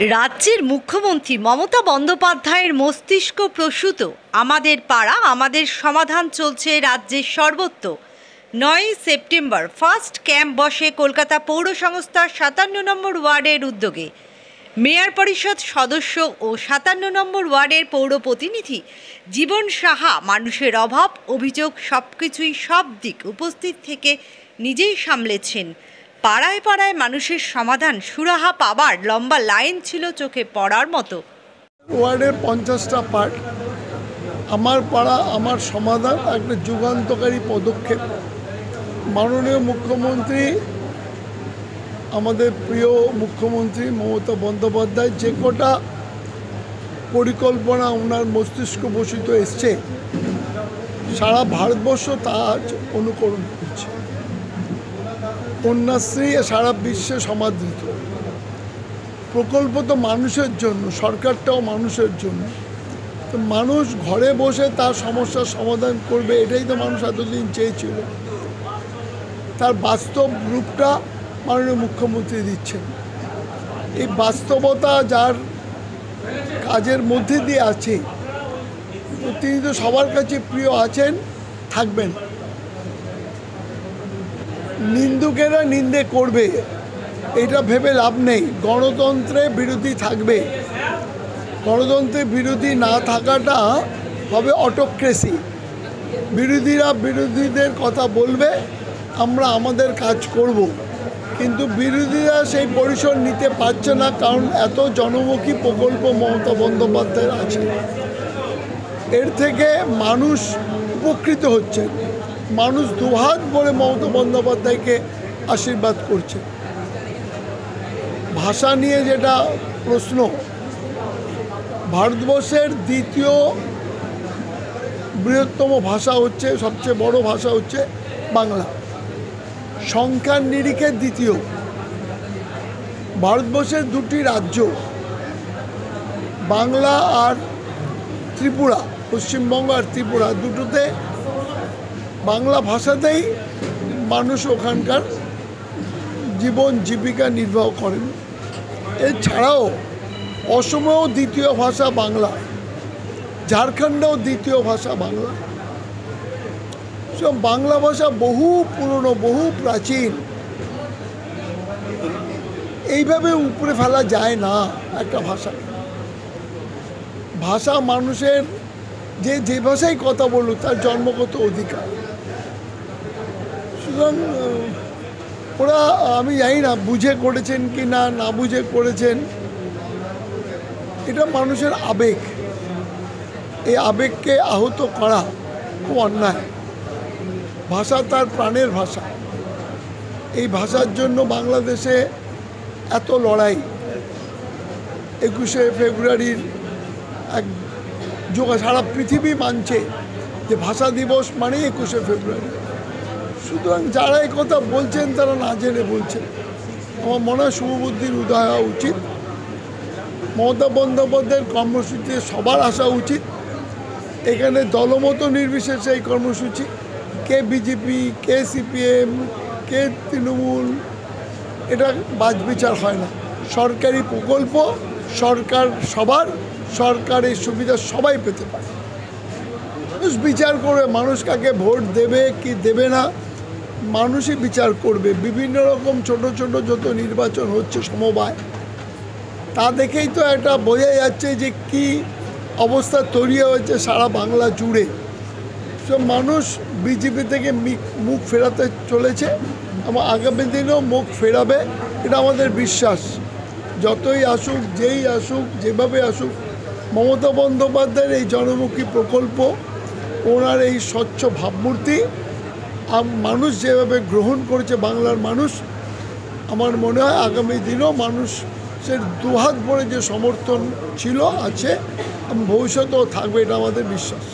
রাজ্যের মুখ্যমন্ত্রী মমতা বন্দ্যোপাধ্যায়ের মস্তিষ্ক প্রসূত আমাদের পাড়া আমাদের সমাধান চলছে রাজ্যের সর্বত্র। 9ই সেপ্টেম্বর ফার্স্ট ক্যাম্প বসে কলকাতা পৌর সংস্থার 57 নম্বর ওয়ার্ডের উদ্যোগে। মেয়র পরিষদ সদস্য ও 57 নম্বর ওয়ার্ডের পৌর প্রতিনিধি জীবন সাহা মানুষের অভাব অভিযোগ সবকিছুই সব দিক উপস্থিত থেকে নিজেই সামলেছেন। পাড়ায় পাড়ায় মানুষের সমাধান সুরাহা পাবার লম্বা লাইন ছিল চোখে পড়ার মতো। ওয়ার্ডের 50টা পার্ট আমার পাড়া আমার সমাধান একটা যুগান্তকারী পদক্ষেপ। মাননীয় মুখ্যমন্ত্রী আমাদের প্রিয় মুখ্যমন্ত্রী মমতা বন্দ্যোপাধ্যায় যে কটা পরিকল্পনা ওনার মস্তিষ্ক বসিত এসছে সারা ভারতবর্ষ তা আজ অনুকরণ করছে। কন্যাশ্রী সারা বিশ্বে সমাদৃত প্রকল্প তো মানুষের জন্য, সরকারটাও মানুষের জন্য। তো মানুষ ঘরে বসে তার সমস্যার সমাধান করবে, এটাই তো মানুষ এতদিন চেয়েছিল। তার বাস্তব রূপটা মাননীয় মুখ্যমন্ত্রী দিচ্ছেন। এই বাস্তবতা যার কাজের মধ্যে দিয়ে আছে তিনি তো সবার কাছে প্রিয় আছেন, থাকবেন। নিন্দুকেরা নিন্দে করবে এটা ভেবে লাভ নেই। গণতন্ত্রের বিরোধী থাকবে, গণতন্ত্রের বিরোধী না থাকাটা হবে অটোক্রেসি। বিরোধীরা বিরোধীদের কথা বলবে, আমরা আমাদের কাজ করব, কিন্তু বিরোধীরা সেই পরিসর নিতে পারছে না, কারণ এত জনমুখী প্রকল্প মমতা বন্দ্যোপাধ্যায়ের আছে। এর থেকে মানুষ উপকৃত হচ্ছে। মানুষ দুহাত ভরে মমতা বন্দ্যোপাধ্যায়কে আশীর্বাদ করছে। ভাষা নিয়ে যেটা প্রশ্ন, ভারতবর্ষের দ্বিতীয় বৃহত্তম ভাষা হচ্ছে, সবচেয়ে বড় ভাষা হচ্ছে বাংলা। সংখ্যার নিরিখে দ্বিতীয়। ভারতবর্ষের দুটি রাজ্য বাংলা আর ত্রিপুরা, পশ্চিমবঙ্গ আর ত্রিপুরা, দুটোতে বাংলা ভাষাতেই মানুষ ওখানকার জীবন জীবিকা নির্বাহ করেন। এছাড়াও অসমেও দ্বিতীয় ভাষা বাংলা, ঝাড়খণ্ডেও দ্বিতীয় ভাষা বাংলা। সব বাংলা ভাষা বহু পুরনো, বহু প্রাচীন। এইভাবে উপরে ফেলা যায় না একটা ভাষা। ভাষা মানুষের যে ভাষায় কথা বলুক তার জন্মগত অধিকার। সুতরাং ওরা, আমি জানি না বুঝে করেছেন কি না, না বুঝে করেছেন, এটা মানুষের আবেগ। এই আবেগকে আহত করা খুব অন্যায়। ভাষা তার প্রাণের ভাষা। এই ভাষার জন্য বাংলাদেশে এত লড়াই। 21শে ফেব্রুয়ারির এক সারা পৃথিবী মানছে যে ভাষা দিবস মানে 21শে ফেব্রুয়ারি। সুতরাং যারা এই কথা বলছেন তারা না জেনে বলছেন। আমার মনে হয় শুভবুদ্ধির উদয় হওয়া উচিত। মমতা বন্দ্যোপাধ্যায়ের কর্মসূচিতে সবার আসা উচিত। এখানে দলমত নির্বিশেষে এই কর্মসূচি, কে বিজেপি, কে সিপিএম, কে তৃণমূল, এটা বাছবিচার হয় না। সরকারি প্রকল্প সরকার সবার, সরকারের সুবিধা সবাই পেতে পারে। মানুষ বিচার করবে, মানুষ কাকে ভোট দেবে কি দেবে না মানুষই বিচার করবে। বিভিন্ন রকম ছোট ছোট যত নির্বাচন হচ্ছে সমবায়, তা দেখেই তো একটা বোঝা যাচ্ছে যে কি অবস্থা তৈরি হয়েছে সারা বাংলা জুড়ে। সব মানুষ বিজেপি থেকে মুখ ফেরাতে চলেছে এবং আগামী দিনেও মুখ ফেরাবে, এটা আমাদের বিশ্বাস। যতই আসুক, যেই আসুক, যেভাবে আসুক, মমতা বন্দ্যোপাধ্যায়ের এই জনমুখী প্রকল্প, ওনার এই স্বচ্ছ ভাবমূর্তি মানুষ যেভাবে গ্রহণ করেছে বাংলার মানুষ, আমার মনে হয় আগামী দিনেও মানুষের দুহাত ভরে যে সমর্থন ছিল, আছে এবং ভবিষ্যতেও থাকবে, এটা আমাদের বিশ্বাস।